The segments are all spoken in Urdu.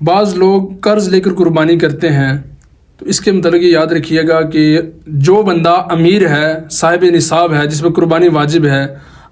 بعض لوگ قرض لے کر قربانی کرتے ہیں، تو اس کے متعلق یہ یاد رکھیے گا کہ جو بندہ امیر ہے، صاحب نصاب ہے، جس پر قربانی واجب ہے،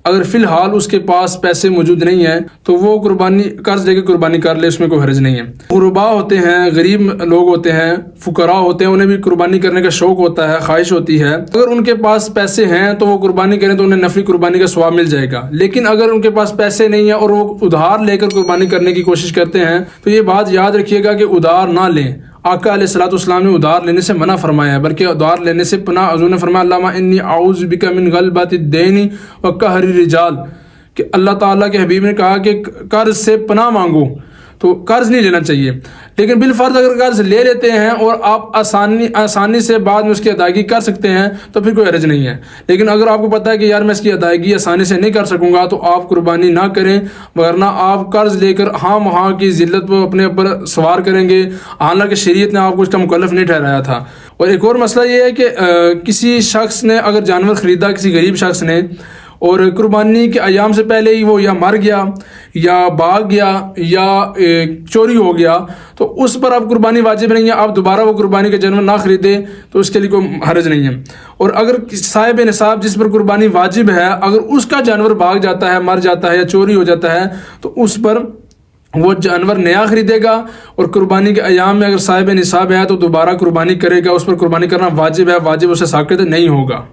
اگر فی الحال اس کے پاس پیسے موجود نہیں ہیں تو وہ قربانی قرض لے کے قربانی کر لے، اس میں کوئی حرج نہیں ہے۔ غرباء ہوتے ہیں، غریب لوگ ہوتے ہیں، فقراء ہوتے ہیں، انہیں بھی قربانی کرنے کا شوق ہوتا ہے، خواہش ہوتی ہے، اگر ان کے پاس پیسے ہیں تو وہ قربانی کریں تو انہیں نفلی قربانی کا ثواب مل جائے گا۔ لیکن اگر ان کے پاس پیسے نہیں ہیں اور وہ ادھار لے کر قربانی کرنے کی کوشش کرتے ہیں تو یہ بات یاد رکھیے گا کہ ادھار نہ لیں۔ آقا علیہ الصلوۃ والسلام نے ادھار لینے سے منع فرمایا ہے، بلکہ ادھار لینے سے پناہ حضور نے فرمایا اللہم انی اعوذ بک من غلبۃ الدین وقہر الرجال، کہ اللہ تعالیٰ کے حبیب نے کہا کہ قرض سے پناہ مانگو، تو قرض نہیں لینا چاہیے۔ لیکن بالفرض اگر قرض لے لیتے ہیں اور آپ آسانی سے بعد میں اس کی ادائیگی کر سکتے ہیں تو پھر کوئی حرج نہیں ہے۔ لیکن اگر آپ کو پتہ ہے کہ یار میں اس کی ادائیگی آسانی سے نہیں کر سکوں گا تو آپ قربانی نہ کریں، ورنہ آپ قرض لے کر ہاں کی ذلت کو اپنے اوپر سوار کریں گے، حالانکہ شریعت نے آپ کو اس کا مکلف نہیں ٹھہرایا تھا۔ اور ایک اور مسئلہ یہ ہے کہ کسی شخص نے اگر جانور خریدا، کسی غریب شخص نے، اور قربانی کے ایام سے پہلے ہی وہ یا مر گیا یا بھاگ گیا یا چوری ہو گیا، تو اس پر اب قربانی واجب نہیں ہے، آپ دوبارہ وہ قربانی کا جانور نہ خریدیں تو اس کے لیے کوئی حرج نہیں ہے۔ اور اگر صاحب نصاب جس پر قربانی واجب ہے، اگر اس کا جانور بھاگ جاتا ہے، مر جاتا ہے یا چوری ہو جاتا ہے تو اس پر وہ جانور نیا خریدے گا، اور قربانی کے ایام میں اگر صاحب نصاب ہے تو دوبارہ قربانی کرے گا، اس پر قربانی کرنا واجب ہے، واجب اسے ساقط نہیں ہوگا۔